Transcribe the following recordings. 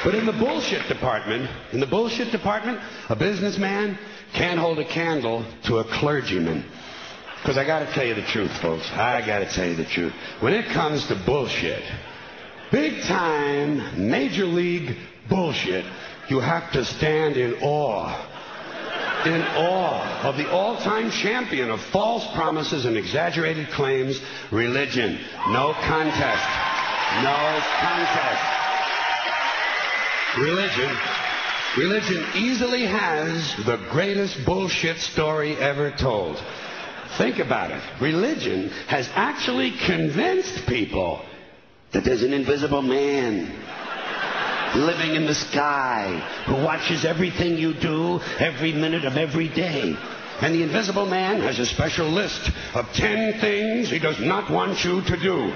But in the bullshit department, a businessman can't hold a candle to a clergyman. Because I got to tell you the truth, folks. I got to tell you the truth. When it comes to bullshit, big time, major league bullshit, you have to stand in awe. In awe of the all-time champion of false promises and exaggerated claims, religion. No contest. No contest. Religion easily has the greatest bullshit story ever told. Think about it. Religion has actually convinced people that there's an invisible man living in the sky who watches everything you do every minute of every day. And the invisible man has a special list of 10 things he does not want you to do.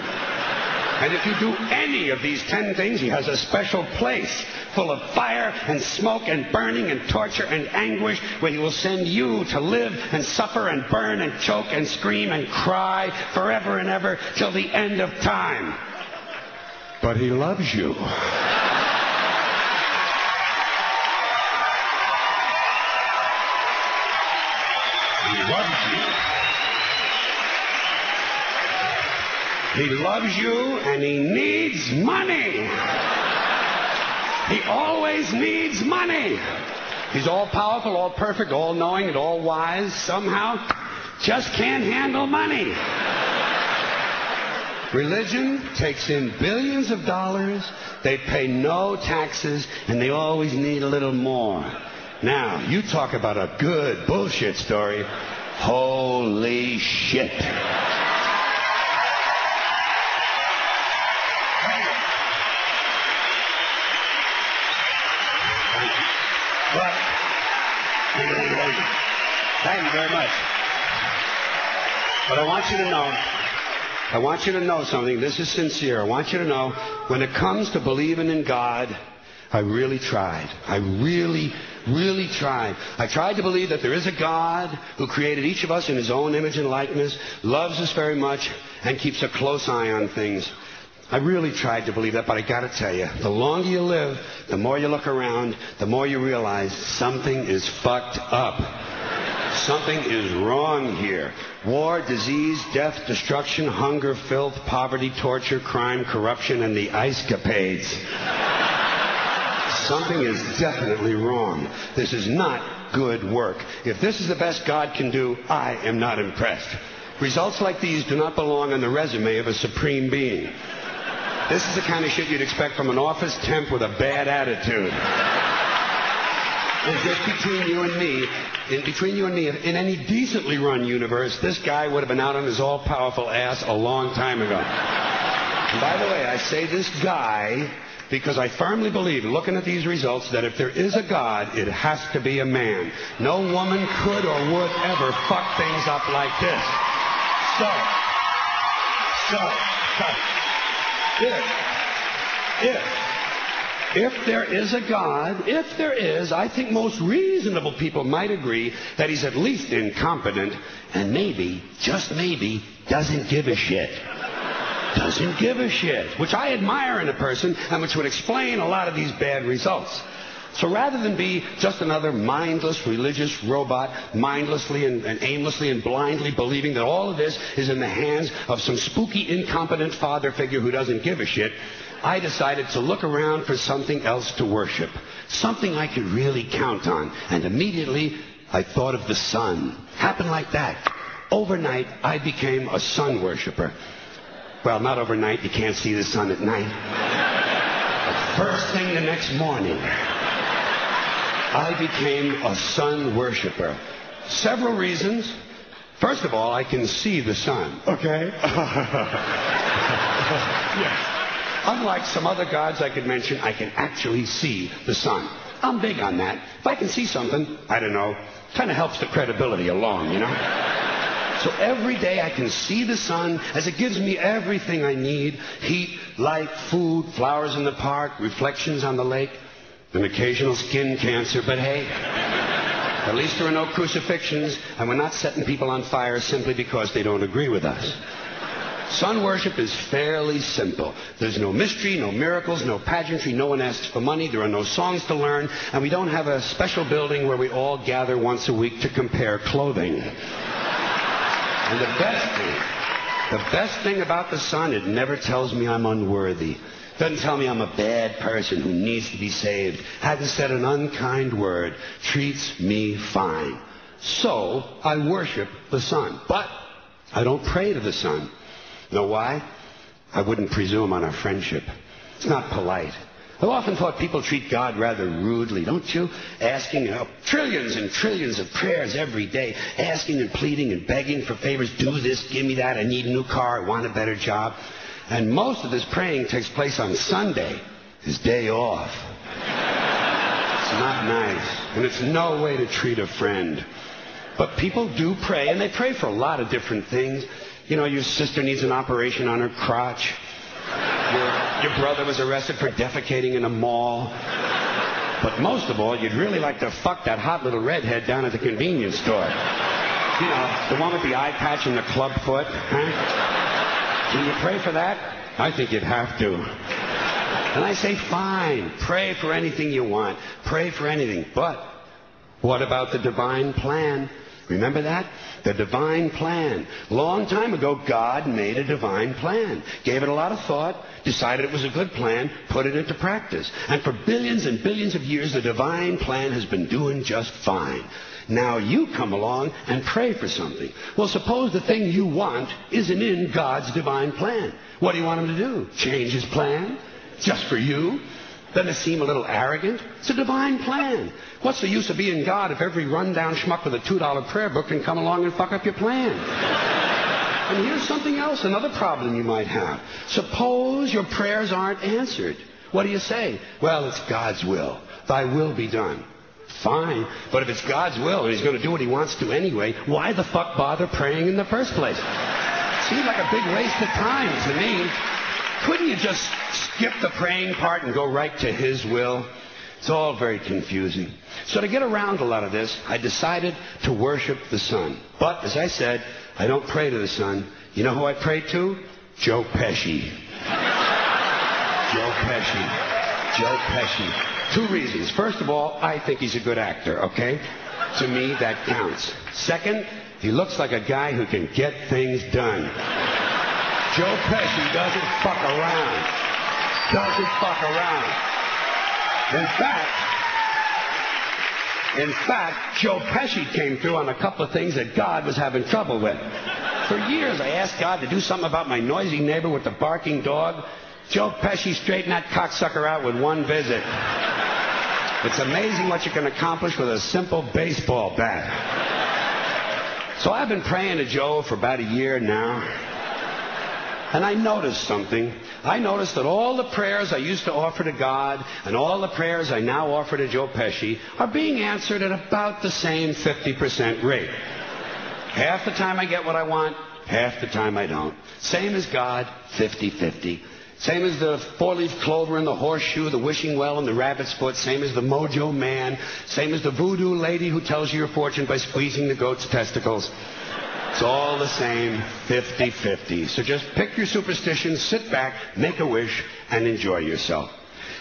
And if you do any of these 10 things, he has a special place full of fire and smoke and burning and torture and anguish where he will send you to live and suffer and burn and choke and scream and cry forever and ever till the end of time. But he loves you. He loves you. He loves you and he needs money. He always needs money. He's all powerful, all perfect, all knowing, and all wise. Somehow, just can't handle money. Religion takes in billions of dollars. They pay no taxes, and they always need a little more. Now, you talk about a good bullshit story. Holy shit. Thank you very much. But I want you to know something. This is sincere. I want you to know, when it comes to believing in God, I really tried. I really tried. I tried to believe that there is a God who created each of us in his own image and likeness, loves us very much, and keeps a close eye on things. I really tried to believe that, but I got to tell you, the longer you live, the more you look around, the more you realize something is fucked up. Something is wrong here. War, disease, death, destruction, hunger, filth, poverty, torture, crime, corruption, and the ice-capades. Something is definitely wrong. This is not good work. If this is the best God can do, I am not impressed. Results like these do not belong on the resume of a supreme being. This is the kind of shit you'd expect from an office temp with a bad attitude. And just between you and me, in any decently run universe, this guy would have been out on his all-powerful ass a long time ago. And by the way, I say this guy because I firmly believe, looking at these results, that if there is a God, it has to be a man. No woman could or would ever fuck things up like this. If there is a God, if there is, I think most reasonable people might agree that he's at least incompetent and maybe, just maybe, doesn't give a shit. Doesn't give a shit, which I admire in a person and which would explain a lot of these bad results. So rather than be just another mindless religious robot, mindlessly and aimlessly and blindly believing that all of this is in the hands of some spooky, incompetent father figure who doesn't give a shit, I decided to look around for something else to worship, something I could really count on. And immediately I thought of the sun. Happened like that. Overnight, I became a sun worshiper. Well, not overnight. You can't see the sun at night. But first thing the next morning, I became a sun worshiper. Several reasons. First of all, I can see the sun. Okay? Yes. Unlike some other gods I could mention, I can actually see the sun. I'm big on that. If I can see something, I don't know, kind of helps the credibility along, you know? So every day I can see the sun as it gives me everything I need. Heat, light, food, flowers in the park, reflections on the lake, an occasional skin cancer. But hey, at least there are no crucifixions, and we're not setting people on fire simply because they don't agree with us. Sun worship is fairly simple. There's no mystery, no miracles, no pageantry. No one asks for money. There are no songs to learn. And we don't have a special building where we all gather once a week to compare clothing. And the best thing about the sun, it never tells me I'm unworthy. Doesn't tell me I'm a bad person who needs to be saved. Hasn't said an unkind word. Treats me fine. So I worship the sun. But I don't pray to the sun. Know why? I wouldn't presume on our friendship. It's not polite. I've often thought people treat God rather rudely, don't you? Asking trillions and trillions of prayers every day, asking and pleading and begging for favors. Do this, give me that, I need a new car, I want a better job. And most of this praying takes place on Sunday, his day off. It's not nice, and it's no way to treat a friend. But people do pray, and they pray for a lot of different things. You know, your sister needs an operation on her crotch. Your brother was arrested for defecating in a mall. But most of all, you'd really like to fuck that hot little redhead down at the convenience store. You know, the one with the eye patch and the club foot. Huh? Can you pray for that? I think you'd have to. And I say, fine, pray for anything you want. Pray for anything. But what about the divine plan? Remember that? The divine plan. Long time ago, God made a divine plan. Gave it a lot of thought, decided it was a good plan, put it into practice. And for billions and billions of years, the divine plan has been doing just fine. Now you come along and pray for something. Well, suppose the thing you want isn't in God's divine plan. What do you want him to do? Change his plan? Just for you? Doesn't it seem a little arrogant? It's a divine plan. What's the use of being God if every rundown schmuck with a $2 prayer book can come along and fuck up your plan? And here's something else, another problem you might have. Suppose your prayers aren't answered. What do you say? Well, it's God's will. Thy will be done. Fine. But if it's God's will and he's going to do what he wants to anyway, why the fuck bother praying in the first place? Seems like a big waste of time to me. Couldn't you just skip the praying part and go right to his will? It's all very confusing. So to get around a lot of this, I decided to worship the sun. But, as I said, I don't pray to the sun. You know who I pray to? Joe Pesci. Joe Pesci. Joe Pesci. Two reasons. First of all, I think he's a good actor, okay? To me, that counts. Second, he looks like a guy who can get things done. Joe Pesci doesn't fuck around. Doesn't fuck around. In fact, Joe Pesci came through on a couple of things that God was having trouble with. For years, I asked God to do something about my noisy neighbor with the barking dog. Joe Pesci straightened that cocksucker out with one visit. It's amazing what you can accomplish with a simple baseball bat. So I've been praying to Joe for about a year now. And I noticed something. I noticed that all the prayers I used to offer to God and all the prayers I now offer to Joe Pesci are being answered at about the same 50% rate. Half the time I get what I want, half the time I don't. Same as God, 50-50. Same as the four-leaf clover and the horseshoe, the wishing well and the rabbit's foot. Same as the mojo man. Same as the voodoo lady who tells you your fortune by squeezing the goat's testicles. It's all the same, 50-50. So just pick your superstitions, sit back, make a wish, and enjoy yourself.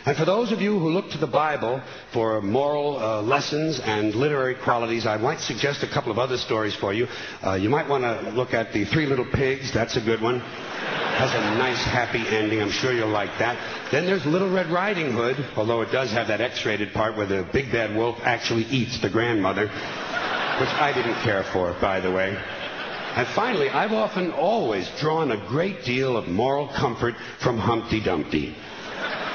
And for those of you who look to the Bible for moral lessons and literary qualities, I might suggest a couple of other stories for you. You might want to look at The Three Little Pigs. That's a good one. Has a nice, happy ending. I'm sure you'll like that. Then there's Little Red Riding Hood, although it does have that X-rated part where the big bad wolf actually eats the grandmother, which I didn't care for, by the way. And finally, I've often always drawn a great deal of moral comfort from Humpty Dumpty.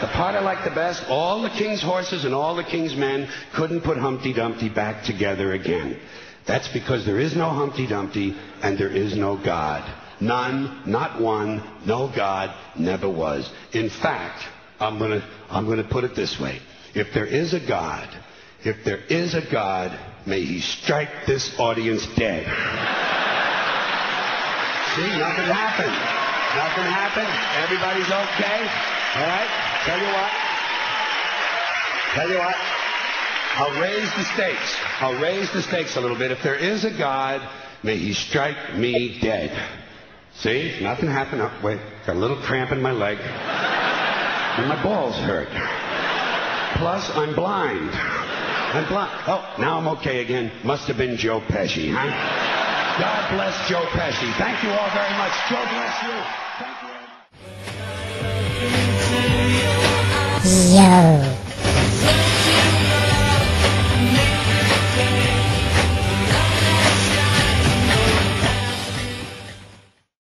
The part I like the best, all the king's horses and all the king's men couldn't put Humpty Dumpty back together again. That's because there is no Humpty Dumpty and there is no God. None, not one, no God, never was. In fact, I'm gonna put it this way. If there is a God, may he strike this audience dead. See, nothing happened. Nothing happened. Everybody's okay. All right? Tell you what. I'll raise the stakes a little bit. If there is a God, may he strike me dead. See? Nothing happened. Oh, wait. Got a little cramp in my leg. And my balls hurt. Plus, I'm blind. I'm blind. Oh, now I'm okay again. Must have been Joe Pesci, huh? God bless Joe Pesci. Thank you all very much. Joe bless you. Thank you. Yo.